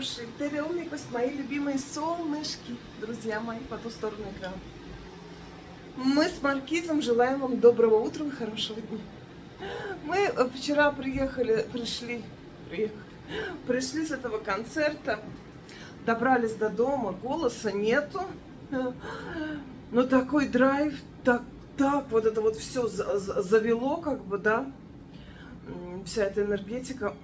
хорошие, Теремикус, мои любимые солнышки, друзья мои, по ту сторону экрана. Мы с Маркизом желаем вам доброго утра и хорошего дня. Мы вчера пришли с этого концерта, добрались до дома, голоса нету, но такой драйв, так вот это вот все завело, как бы, да, вся эта энергетика.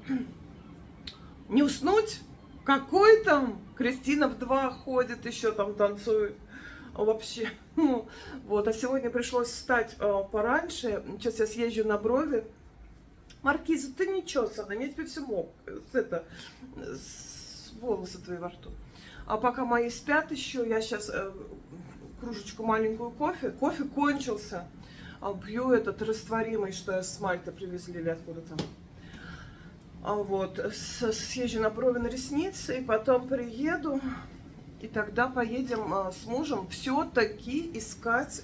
Не уснуть? Какой там? Кристина в 2 ходит, еще там танцует. Вообще. Вот. А сегодня пришлось встать пораньше. Сейчас я съезжу на брови. Маркиза, ты ничего, Сана, я тебе все мог. С волосы твои во рту. А пока мои спят еще, я сейчас кружечку маленькую кофе. Кофе кончился. Пью этот растворимый, что я с Мальты привезли или откуда там. Вот, съезжу на брови, на ресницы, и потом приеду, и тогда поедем с мужем все-таки искать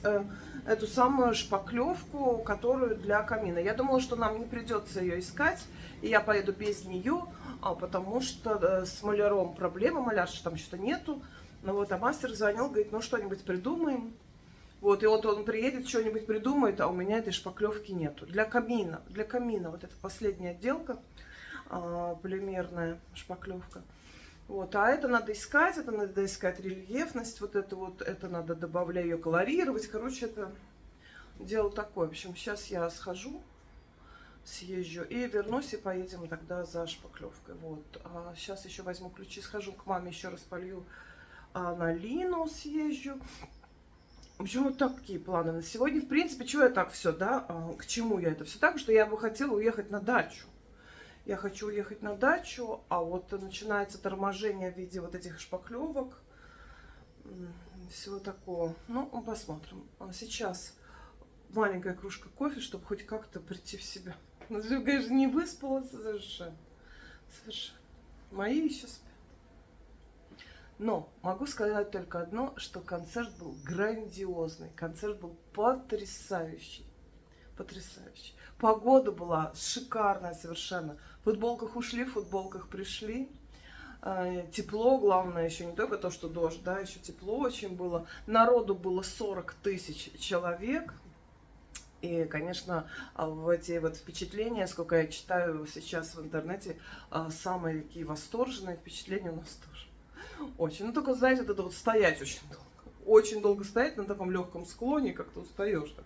эту самую шпаклевку, которую для камина. Я думала, что нам не придется ее искать, и я поеду без нее, потому что с маляром проблема, малярши там что-то нету. Ну вот, а мастер звонил, говорит, ну что-нибудь придумаем. Вот, и вот он приедет, что-нибудь придумает, а у меня этой шпаклевки нету. Для камина, вот это последняя отделка. Полимерная шпаклевка. Вот, а это надо искать рельефность, это надо добавлять ее, колорировать. Короче, это дело такое. В общем, сейчас я съезжу и вернусь, и поедем тогда за шпаклевкой. Вот, сейчас еще возьму ключи, схожу к маме, еще раз полью на Лину, съезжу. В общем, вот такие планы на сегодня. В принципе, чего я так все, да, к чему я это все так, что я бы хотела уехать на дачу. Я хочу уехать на дачу, а вот начинается торможение в виде вот этих шпаклевок, всего такого. Ну, посмотрим. Сейчас маленькая кружка кофе, чтобы хоть как-то прийти в себя. Ну, конечно, не выспалась совершенно. Мои еще спят. Но могу сказать только одно, что концерт был грандиозный, концерт был потрясающий. Потрясающе. Погода была шикарная совершенно. В футболках ушли, в футболках пришли. Тепло, главное, еще не только то, что дождь, да, еще тепло очень было. Народу было 40 тысяч человек. И, конечно, в эти вот впечатления, сколько я читаю сейчас в интернете, самые такие восторженные впечатления у нас тоже. Очень. Ну, только, знаете, это вот стоять очень долго. Очень долго стоять на таком легком склоне, как-то устаешь так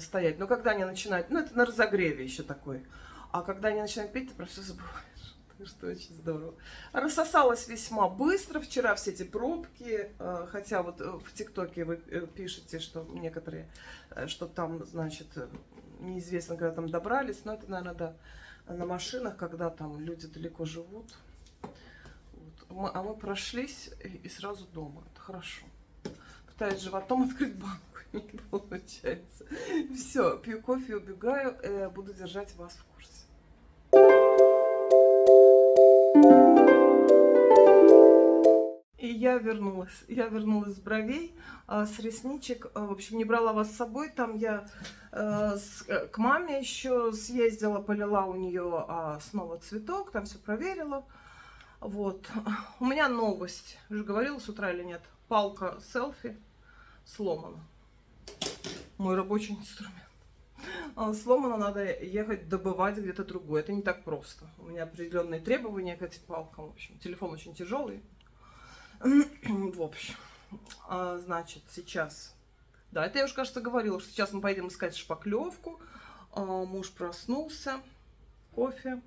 стоять. Но когда они начинают, ну это на разогреве еще такой, а когда они начинают петь, ты про все забываешь. Так что очень здорово. Рассосалось весьма быстро вчера все эти пробки, хотя вот в ТикТоке вы пишете, что некоторые, что там, значит, неизвестно, когда там добрались, но это, наверное, да, на машинах, когда там люди далеко живут. Вот. А мы прошлись и сразу дома. Это хорошо. Пытаюсь животом открыть банку. Не получается. Все, пью кофе, убегаю, буду держать вас в курсе. И я вернулась с бровей, с ресничек. В общем, не брала вас с собой. Там я к маме еще съездила, полила у нее снова цветок, там все проверила. Вот. У меня новость. Уже говорила с утра или нет? Палка селфи сломана. Мой рабочий инструмент. Сломано, надо ехать добывать где-то другое. Это не так просто. У меня определенные требования к этим палкам. В общем, телефон очень тяжелый. В общем, значит, сейчас... Да, это я уже, кажется, говорила, что сейчас мы поедем искать шпаклевку. Муж проснулся. Кофе.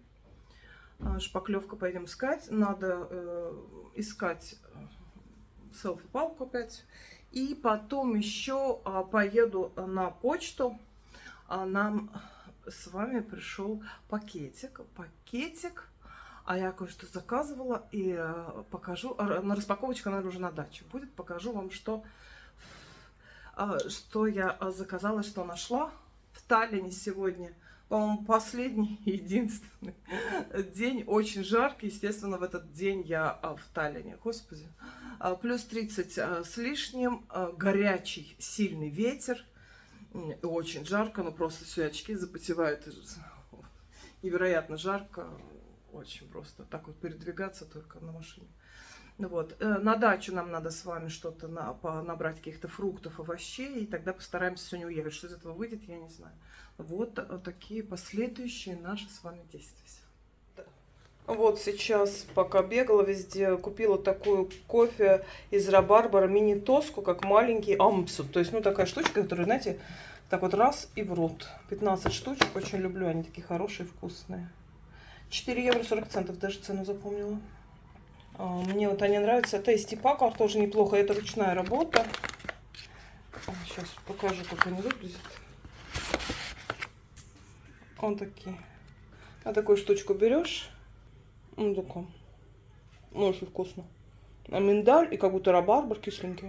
Шпаклевку поедем искать. Надо искать селфи-палку опять. И потом еще поеду на почту. Нам с вами пришел пакетик. А я кое-что заказывала и покажу. На распаковочка, наверное, уже на даче будет. Покажу вам, что я заказала, что нашла в Таллине сегодня. По-моему, последний и единственный день. Очень жаркий. Естественно, в этот день я в Таллине. Господи. Плюс 30 с лишним. Горячий, сильный ветер. Очень жарко. Ну, просто все очки запотевают. Невероятно жарко. очень просто. Так вот передвигаться только на машине. Вот. На дачу нам надо с вами что-то набрать, каких-то фруктов, овощей, и тогда постараемся сегодня уехать. Что из этого выйдет, я не знаю. Вот такие последующие наши с вами действия. Вот сейчас, пока бегала везде, купила такую кофе из рабарбара, мини-тоску, как маленький ампсут. То есть, ну, такая штучка, которая, знаете, так вот раз и в рот. 15 штучек, очень люблю, они такие хорошие, вкусные. 4 евро 40 центов, даже цену запомнила. Мне вот они нравятся. Tasty Pack тоже неплохо, это ручная работа. Сейчас покажу, как они выглядят. Вот такие. А такую штучку берешь. Ну, такое. Ну, очень вкусно. А миндаль и как будто рабарбар кисленький.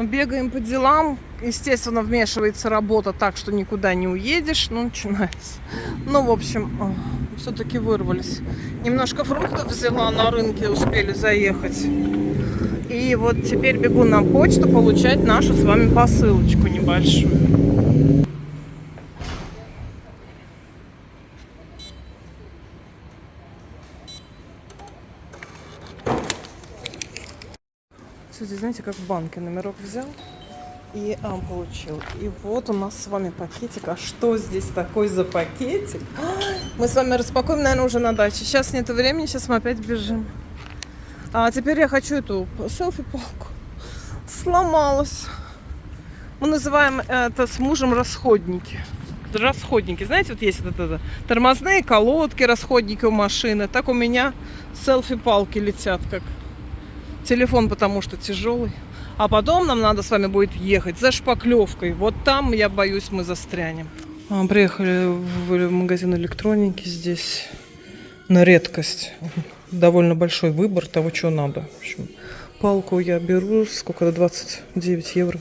Бегаем по делам. Естественно, вмешивается работа так, что никуда не уедешь. Ну, начинается. Ну, в общем, все-таки вырвались. Немножко фруктов взяла на рынке, успели заехать. И вот теперь бегу на почту получать нашу с вами посылочку небольшую. Здесь, знаете, как в банке номерок взял и получил. И вот у нас с вами пакетик. А что здесь такой за пакетик? Мы с вами распакуем, наверное, уже на даче. Сейчас нет времени, сейчас мы опять бежим. А теперь я хочу эту селфи-палку. Сломалась. Мы называем это с мужем расходники. Расходники. Знаете, вот есть вот это тормозные колодки, расходники у машины. Так у меня селфи-палки летят, как телефон, потому что тяжелый. А потом нам надо с вами будет ехать за шпаклевкой. Вот там, я боюсь, мы застрянем. Приехали в магазин электроники. Здесь на редкость довольно большой выбор того, что надо. В общем, палку я беру, сколько-то 29 евро.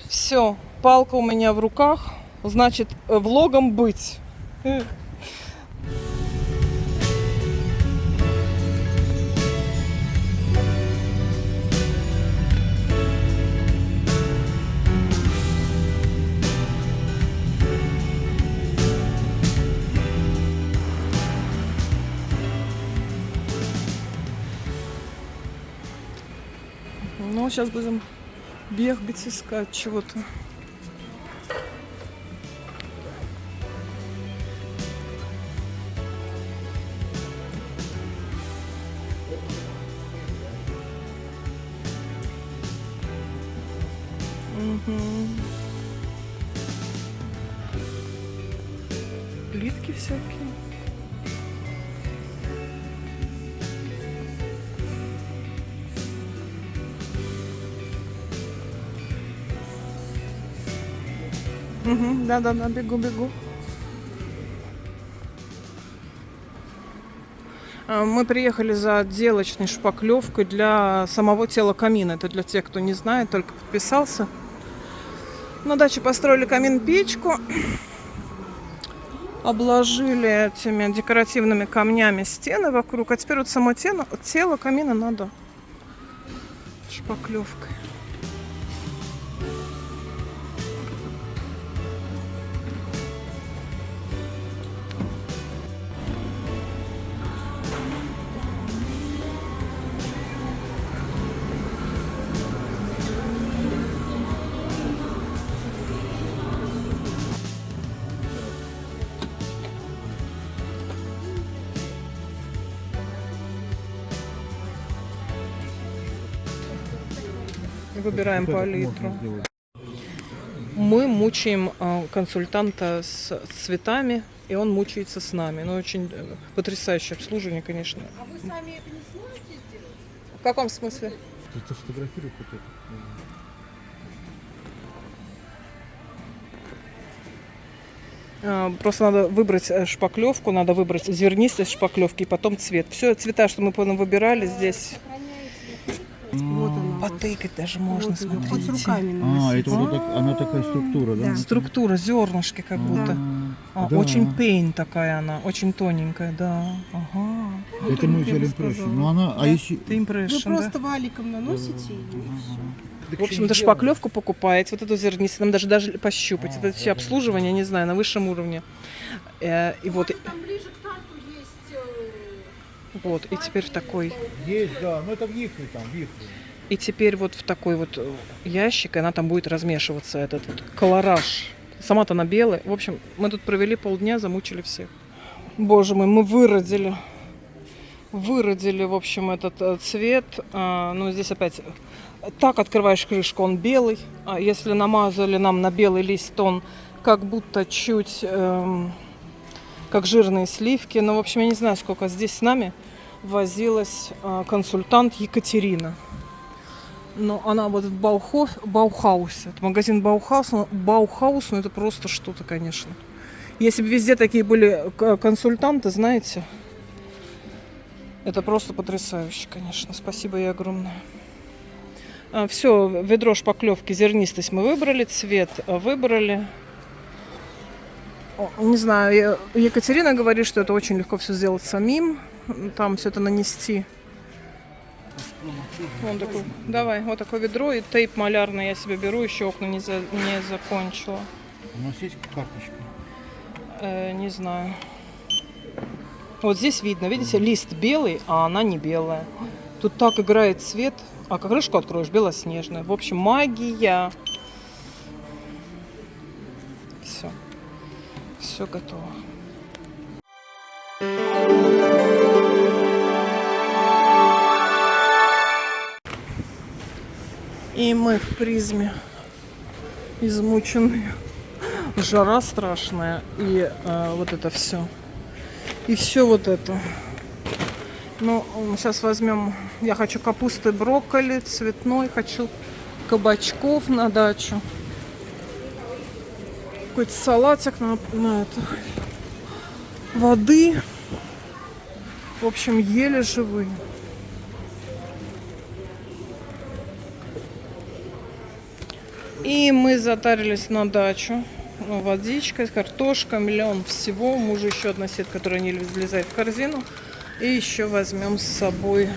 Все, палка у меня в руках, значит, влогом быть. Ну, сейчас будем бегать, искать чего-то. Плитки всякие. Да-да-да, бегу. Мы приехали за отделочной шпаклевкой для самого тела камина. Это для тех, кто не знает, только подписался. На даче построили камин-печку. Обложили этими декоративными камнями стены вокруг. А теперь вот само тело камина надо шпаклевкой. Выбираем по литру. Мы мучаем консультанта с цветами, и он мучается с нами. Ну, очень потрясающее обслуживание, конечно. А вы сами это не сможете сделать? В каком смысле? Ты сфотографируй хоть это. Просто надо выбрать шпаклевку, надо выбрать зернистость шпаклевки и потом цвет. Все цвета, что мы выбирали здесь. Вот она. Потыкать даже можно, Вот, смотрите. хоть руками наносить. это вот так, она такая структура, да? Да. Структура, зернышки как будто. А, Да. Очень пейн такая она, очень тоненькая, да. Ага. Это мой я бы Gel сказала. Impression. Ну она, Да. а если... Ты Вы импрессион, да? просто валиком наносите ее и все. В общем, даже шпаклевку покупаете, вот эту зернистую, нам даже пощупать. Это все обслуживание, не знаю, на высшем уровне. И вот, Там ближе к тарту есть... вот, и теперь в такой, Есть, да, но это в вихре там, вихре. и теперь вот в такой вот ящик, и она там будет размешиваться, этот вот колораж. Сама-то она белая. В общем, мы тут провели полдня, замучили всех. Боже мой, мы выродили, в общем, этот цвет. Ну, здесь опять так открываешь крышку, он белый. А если намазали нам на белый лист, то он как будто чуть как жирные сливки. Ну, в общем, я не знаю, сколько здесь с нами возилась консультант Екатерина. Но она вот в Баухаусе. Это магазин Баухаус, ну это просто что-то, конечно. Если бы везде такие были консультанты, знаете, это просто потрясающе, конечно. Спасибо ей огромное. Все, ведро шпаклевки, зернистость мы выбрали, цвет выбрали. Не знаю, Екатерина говорит, что это очень легко все сделать самим. Там все это нанести. Вон такой, давай, вот такое ведро и тейп малярный я себе беру, еще окна не закончила. У нас есть карточка? Не знаю. Вот здесь видно, видите, лист белый, а она не белая. Тут так играет цвет, а как крышку откроешь, белоснежная. В общем, магия. Все. Все готово. И мы в призме измученные. Жара страшная. И вот это все. И все вот это. Ну, сейчас возьмем. Я хочу капусты, брокколи, цветной. Хочу кабачков на дачу. Какой-то салатик на это. Воды. В общем, еле живые. И мы затарились на дачу. Ну, водичка, картошка, миллион всего. Мужу еще одна сетка, которая не влезает в корзину. И еще возьмем с собой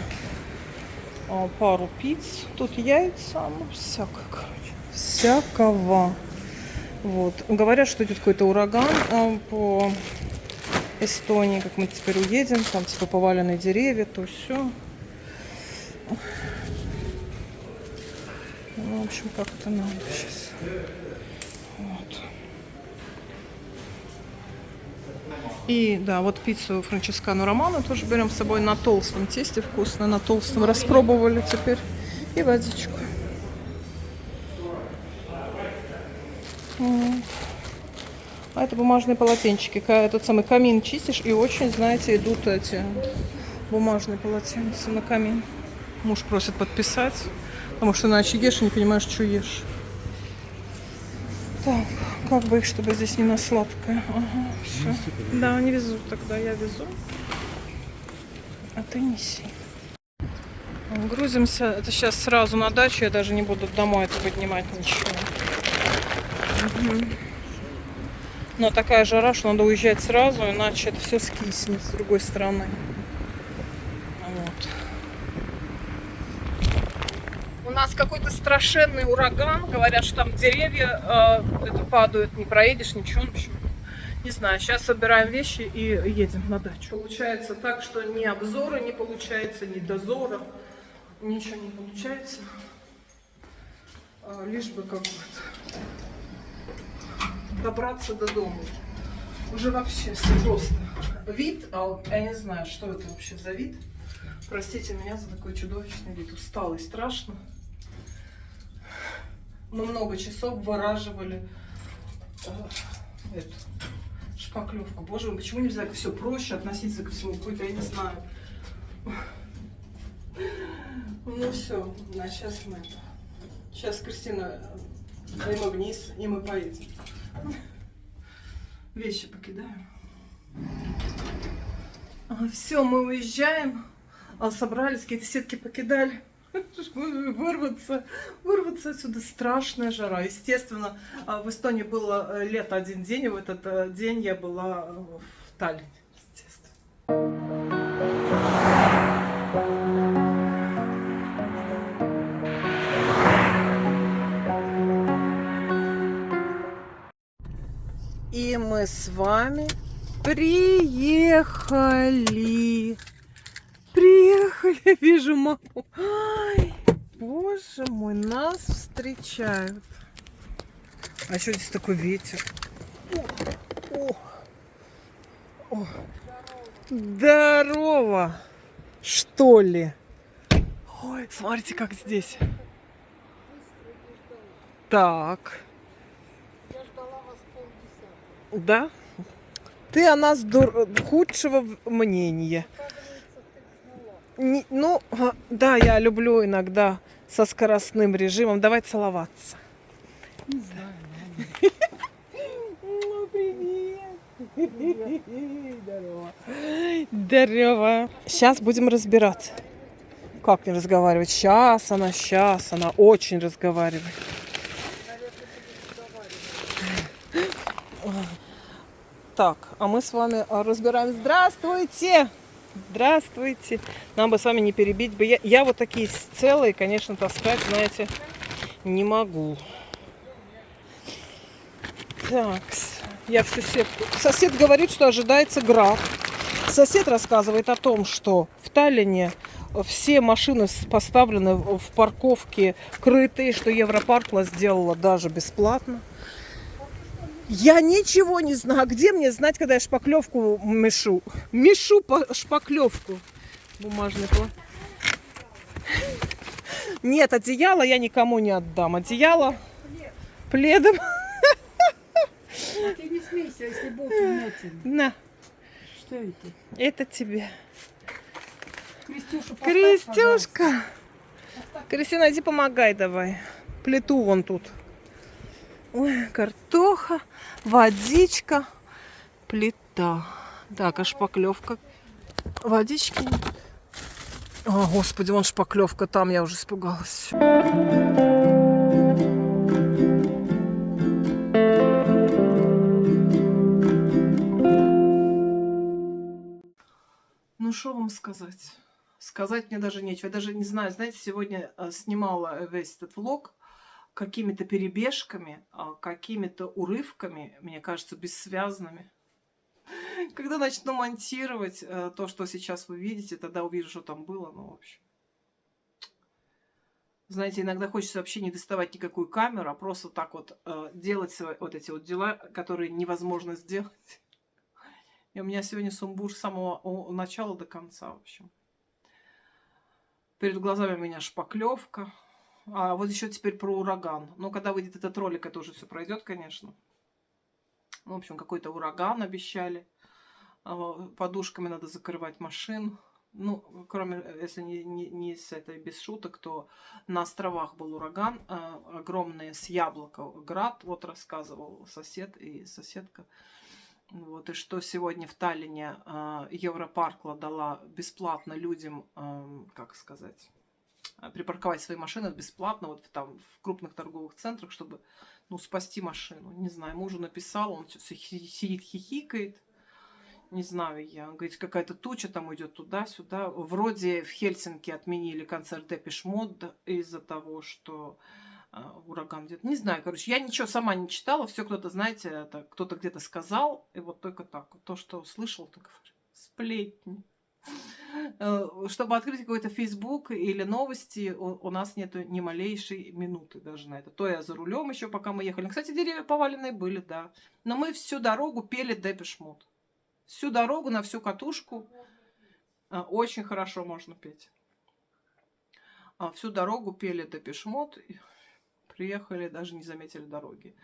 пару пиц. Тут яйца, ну, всякого, короче. Всякого. Вот. Говорят, что идет какой-то ураган по Эстонии, как мы теперь уедем. Там типа поваленные деревья, то все. Ну, в общем, как это надо сейчас. Вот. И да, вот пиццу Франческану Романо тоже берем с собой на толстом тесте, вкусно, на толстом распробовали теперь. И водичку. А это бумажные полотенчики. Этот самый камин чистишь, и очень, знаете, идут эти бумажные полотенца на камин. Муж просит подписать, потому что иначе ешь и не понимаешь, что ешь. Так, как бы их, чтобы здесь не на сладкое. Ага, все. Да, не везу тогда, я везу. А ты неси. Грузимся. Это сейчас сразу на дачу, я даже не буду домой это поднимать ничего. Угу. Но такая жара, что надо уезжать сразу, иначе это все скиснет с другой стороны. Вот. У нас какой-то страшенный ураган. Говорят, что там деревья это падают, не проедешь, ничего. В общем, не знаю. Сейчас собираем вещи и едем на дачу. Получается так, что ни обзора не получается, ни дозора. Ничего не получается. Лишь бы как-то добраться до дома. Уже вообще все просто. Вид, я не знаю, что это вообще за вид. Простите меня за такой чудовищный вид. Устала и страшно. Мы много часов выраживали эту шпаклевку. Боже мой, почему нельзя все проще относиться ко всему? Какой-то, я не знаю. Ну все, сейчас мы. Сейчас Кристина, и мы вниз, и мы поедем. Вещи покидаем. Все, мы уезжаем. Собрались, какие-то сетки покидали. Вырваться отсюда страшная жара. Естественно, в Эстонии было лето один день, и в этот день я была в Таллине. Естественно. И мы с вами приехали. Вижу маму. Ай, боже мой, нас встречают. А еще здесь такой ветер. О. Здорово, что ли? Ой, смотрите, как здесь. Так. Я ждала вас полдесятого. Да? Ты о нас худшего мнения. Оказывается, ты знала. Ну, да, я люблю иногда со скоростным режимом. Давай целоваться. Не знаю. Ну, привет. Здорово. Здорово. Сейчас будем разбираться. Как не разговаривать? Сейчас она очень разговаривает. Так, а мы с вами разбираем. Здравствуйте! Здравствуйте! Нам бы с вами не перебить бы. Я вот такие целые, конечно, таскать, знаете, не могу. Так, я в соседку. Сосед говорит, что ожидается град. Сосед рассказывает о том, что в Таллине все машины поставлены в парковке крытые, что Европаркла сделала даже бесплатно. Я ничего не знаю. Где мне знать, когда я шпаклевку мешу? Мешу шпаклевку. Бумажный плат. Нет, одеяло я никому не отдам. Одеяло пледом. Ты не смейся, если Бог внимателен. На, Что это? это тебе. Крестюша, поставь, Крестюшка. Кристина, иди помогай давай. Плиту вон тут. Ой, картоха, водичка, плита. Так, а шпаклевка? Водички нет. О, господи, вон шпаклевка там, я уже испугалась. Ну, что вам сказать? Сказать мне даже нечего. Я даже не знаю, знаете, сегодня снимала весь этот влог какими-то перебежками, какими-то урывками, мне кажется, бессвязными. Когда начну монтировать то, что сейчас вы видите, тогда увижу, что там было. Ну, в общем. Знаете, иногда хочется вообще не доставать никакую камеру, а просто так вот делать вот эти вот дела, которые невозможно сделать. И у меня сегодня сумбур с самого начала до конца, в общем. Перед глазами у меня шпаклевка. А вот еще теперь про ураган. Но когда выйдет этот ролик, это уже все пройдет, конечно. В общем, какой-то ураган обещали. Подушками надо закрывать машин. Ну, кроме, если не с этой, без шуток, то на островах был ураган. Огромный с яблока град. Вот рассказывал сосед и соседка. Вот, и что сегодня в Таллине Европаркла дала бесплатно людям, как сказать, припарковать свои машины бесплатно вот там в крупных торговых центрах, чтобы, ну, спасти машину. Не знаю, мужу написал, он все сидит, хихикает. Не знаю я. Он говорит, какая-то туча там идет туда-сюда. Вроде в Хельсинки отменили концерт Депеш Мод из-за того, что ураган где-то. Не знаю, короче, я ничего сама не читала. Все кто-то, знаете, это кто-то где-то сказал. И вот только так. То, что слышал, так сплетни. Чтобы открыть какой-то Facebook или новости, у нас нету ни малейшей минуты даже на это. То я за рулем еще, пока мы ехали. Кстати, деревья поваленные были, да. Но мы всю дорогу пели Депеш Мод. Всю дорогу на всю катушку. Очень хорошо можно петь. Всю дорогу пели Депеш Мод. Приехали, даже не заметили дороги.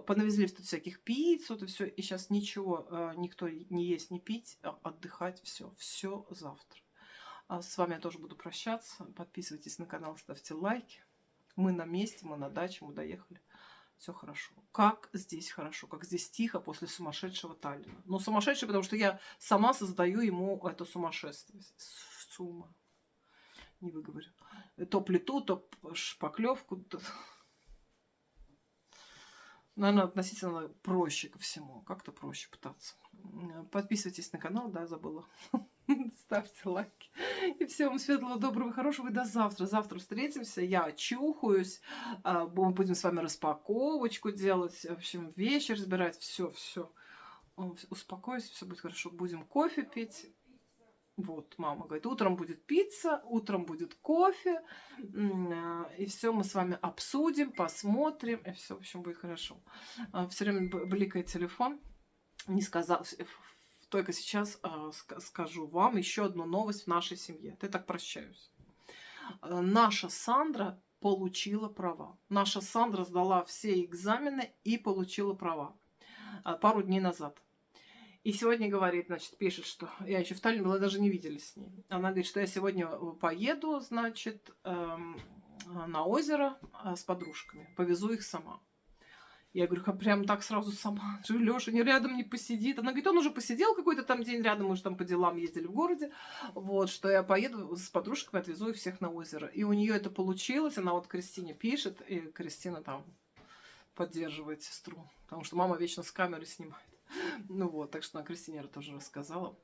Понавезли тут всяких пиц, вот и все. И сейчас ничего, никто не есть, не пить, отдыхать, все. Все завтра. С вами я тоже буду прощаться. Подписывайтесь на канал, ставьте лайки. Мы на месте, мы на даче, мы доехали. Все хорошо. Как здесь хорошо, как здесь тихо после сумасшедшего Таллина. Ну, сумасшедший, потому что я сама создаю ему это сумасшествие. не выговорю. То плиту, то шпаклевку. Наверное, относительно проще ко всему. Как-то проще пытаться. Подписывайтесь на канал, да, забыла. Ставьте лайки. И всем светлого, доброго, хорошего. И до завтра. Завтра встретимся. Я очухаюсь. Мы будем с вами распаковочку делать. В общем, вещи разбирать. Все. Успокойся, все будет хорошо. Будем кофе пить. Вот, мама говорит, утром будет пицца, утром будет кофе, и все мы с вами обсудим, посмотрим, и все, в общем, будет хорошо. Все время бликает телефон, не сказал, только сейчас скажу вам еще одну новость в нашей семье. Я так прощаюсь. Наша Сандра получила права. Наша Сандра сдала все экзамены и получила права пару дней назад. И сегодня говорит, значит, пишет, что я еще в Таллине была, даже не виделись с ней. Она говорит, что я сегодня поеду, значит, на озеро с подружками, повезу их сама. Я говорю, прям так сразу сама. Лёша рядом не посидит. Она говорит, он уже посидел какой-то там день рядом, мы уже там по делам ездили в городе. Вот, что я поеду с подружками, отвезу их всех на озеро. И у нее это получилось. Она вот Кристине пишет, и Кристина там поддерживает сестру. Потому что мама вечно с камеры снимает. Ну вот, так что на Кристине тоже рассказала.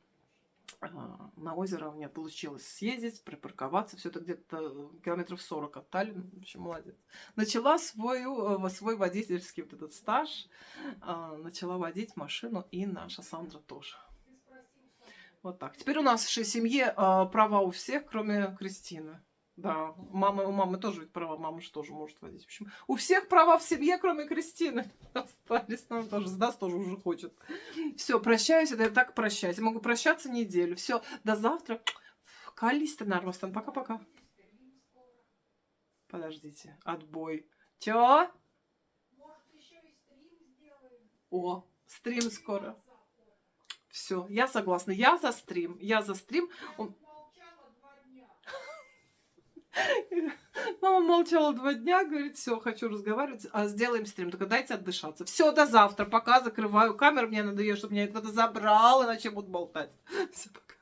На озеро у меня получилось съездить, припарковаться. Все это где-то километров 40 от Таллина. В общем, молодец. Начала свой водительский вот этот стаж. Начала водить машину. И наша Сандра тоже. Вот так. Теперь у нас в семье права у всех, кроме Кристины. Да, у мамы тоже ведь права, мама же тоже может водить. В общем, у всех права в семье, кроме Кристины. Остались нам тоже, Стас тоже уже хочет. Все, прощаюсь, это я так прощаюсь. Я могу прощаться неделю. Все, до завтра. Калиста Нарвастан, пока-пока. Подождите, отбой. Чё? О, стрим скоро. Все, я согласна. Я за стрим. Мама молчала 2 дня, говорит, все, хочу разговаривать, сделаем стрим, только дайте отдышаться. Все, до завтра, пока, закрываю камеру, мне надоело, чтобы меня кто-то забрал, иначе буду болтать. Все, пока.